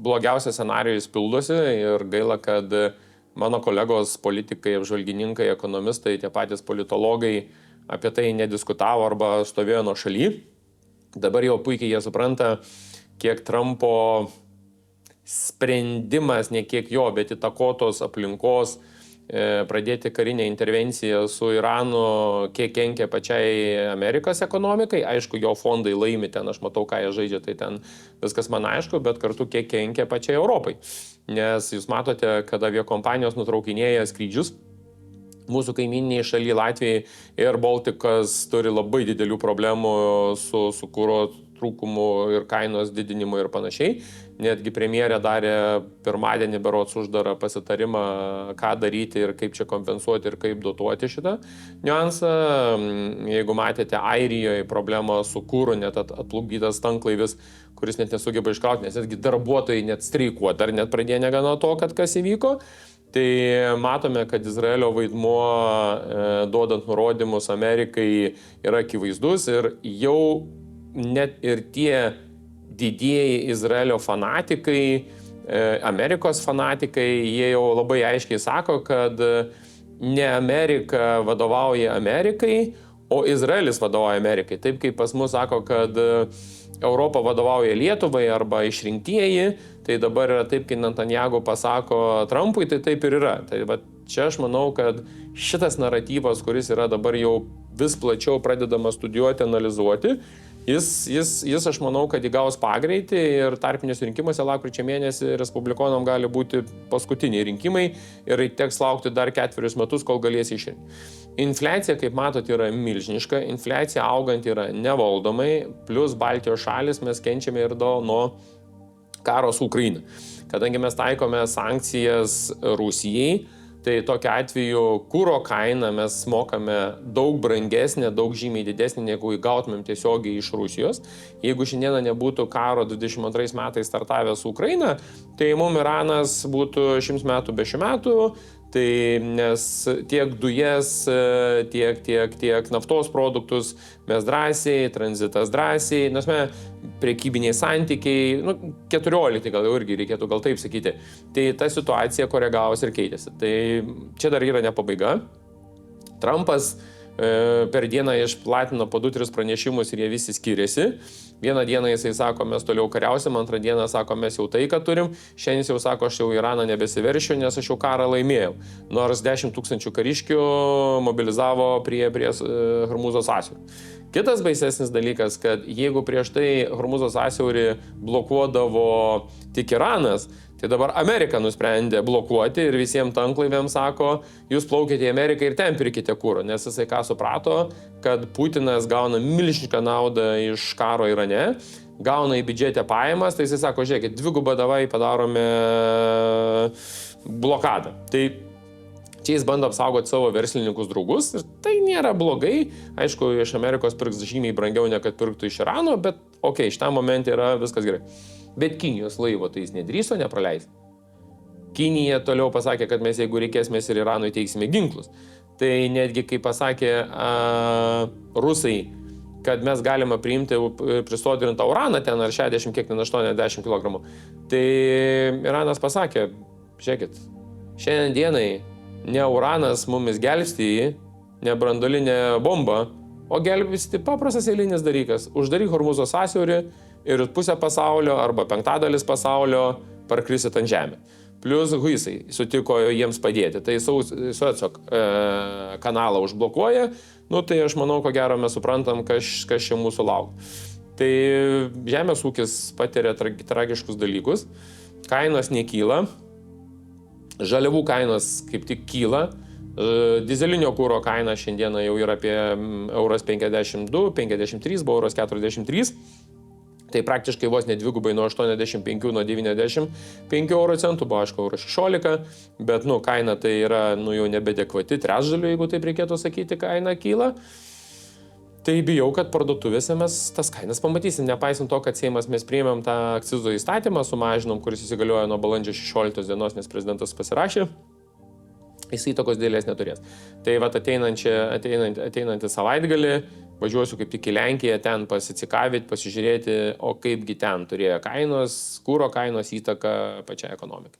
blogiausias scenarijus pildosi ir gaila, kad mano kolegos politikai, apžvalgininkai, ekonomistai, tie patys politologai apie tai nediskutavo arba stovėjo nuo šaly. Dabar jau puikiai jie supranta, kiek Trumpo sprendimas, ne kiek jo, bet įtakotos aplinkos pradėti karinę intervenciją su Iranu, kiek kenkia pačiai Amerikos ekonomikai. Aišku, jo fondai laimi ten, aš matau, ką jie žaidžia, tai ten viskas man aišku, bet kartu kiek kenkia pačiai Europai. Nes jūs matote, kad aviakompanijos nutraukinėja skrydžius. Mūsų kaimyniniai šalyje Latvijai Air Balticas turi labai didelių problemų su kuro trūkumu ir kainos didinimu ir panašiai. Netgi premjerė darė pirmadienį berods uždarą pasitarimą, ką daryti ir kaip čia kompensuoti ir kaip dotuoti šitą niuansą. Jeigu matėte, Airijoje problema su kūru, net atplukdytas tanklaivis, kuris net nesugeba iškrauti, nes netgi darbuotojai net streikuoti, dar net pradėjo negana to, kad kas įvyko. Tai matome, kad Izraelio vaidmuo duodant nurodymus Amerikai yra akivaizdus ir jau net ir tie didieji Izraelio fanatikai, Amerikos fanatikai, jie jau labai aiškiai sako, kad ne Amerika vadovauja Amerikai, o Izraelis vadovauja Amerikai. Taip kaip pas mus sako, kad Europa vadovauja Lietuvai arba išrinktieji, tai dabar yra taip, kai Netanyahu pasako Trumpui, tai taip ir yra. Tai va, čia aš manau, kad šitas naratyvas, kuris yra dabar jau vis plačiau pradedamas studijuoti, analizuoti, jis aš manau, kad įgaus pagreitį ir tarpiniuose rinkimuose lapkričio mėnesį respublikonam gali būti paskutiniai rinkimai ir teks laukti dar 4 metus, kol galės išrinkti. Infliacija, kaip matot, yra milžiniška, infliacija augant yra nevaldomai, plus Baltijos šalis mes kenčiame ir nuo karo su Ukraina. Kadangi mes taikome sankcijas Rusijai, tai tokiu atveju kuro kainą mes mokame daug brangesnė, daug žymiai didesnė, negu įgautumėm tiesiogiai iš Rusijos. Jeigu šiandieną nebūtų karo 22 metais startavęs su Ukraina, tai mums Iranas būtų 100 metų be 100 metų, tai nes tiek dujas, tiek naftos produktus mes drąsiai, tranzitas drąsiai, nes mes prekybiniai santykiai, 14 gal jau irgi reikėtų gal taip sakyti, tai ta situacija koregavosi ir keitėsi. Tai čia dar yra ne pabaiga. Trumpas per dieną išplatino po 2-3 pranešimus ir jie visi skiriasi. Vieną dieną jisai sako, mes toliau kariausim, antrą dieną sako, mes jau taiką turim, šiandien jau sako, aš jau Iraną nebesiveršiu, nes aš jau karą laimėjau. Nors 10 000 kariškių mobilizavo prie Hormūzo sąsiaurio. Kitas baisesnis dalykas, kad jeigu prieš tai Hormūzo sąsiaurį blokuodavo tik Iranas, tai dabar Amerika nusprendė blokuoti ir visiems tanklaiviams sako, jūs plaukite į Ameriką ir ten pirkite kuro, nes jisai ką suprato, kad Putinas gauna milžinišką naudą iš karo Irane, gauna į biudžetę pajamas, tai jisai sako, žiūrėkit, dvigubą davai padarome blokadą. Tai čia jis bando apsaugoti savo verslininkus draugus ir tai nėra blogai. Aišku, iš Amerikos pirks žymiai brangiau, ne kad pirktų iš Irano, bet šitam momente yra viskas gerai. Bet Kinijos laivo tai jis nedrįso nepraleis. Kinija toliau pasakė, kad mes, jeigu reikės, mes ir Iranui teiksime ginklus. Tai netgi, kai pasakė rusai, kad mes galime priimti prisodrintą uraną ten ar 60, kiek ten 80 kg, tai Iranas pasakė, žiūrėkit, šiandien dienai ne uranas mumis gelbsti, ne branduolinė bomba, o gelbsti paprastas eilinis dalykas. Uždaryk Hormūzo sąsiaurį ir pusę pasaulio arba 5/5 pasaulio parkrisit ant žemę. Plius Huisai sutiko jiems padėti. Tai Sueco kanalą užblokuoja. Tai aš manau, ko gero mes suprantam, kas čia mūsų laukia. Tai žemės ūkis patiria tragiškus dalykus. Kainos nekyla. Žaliavų kainos kaip tik kyla. Dizelinio kuro kaina šiandieną jau yra apie €52, 53, buvo €43. Tai praktiškai vos ne dvigubai nuo 85, nuo 95 euro centų, buvo aišku €16, bet kaina tai yra jau nebedekvati, trečdaliu, jeigu taip reikėtų sakyti, kaina kyla. Tai bijau, kad parduotuvėse mes tas kainas pamatysim, nepaisant to, kad Seimas mes priėmėm tą akcizo įstatymą, sumažinom, kuris įsigaliojo nuo balandžio 16 dienos, nes prezidentas pasirašė, jis įtakos dėlės neturės. Tai ateinantį savaitgalį Važiuosiu kaip tik į Lenkiją, ten pasicikavyti, pasižiūrėti, o kaipgi ten turėjo kainos, kūro kainos įtaką pačiai ekonomikai.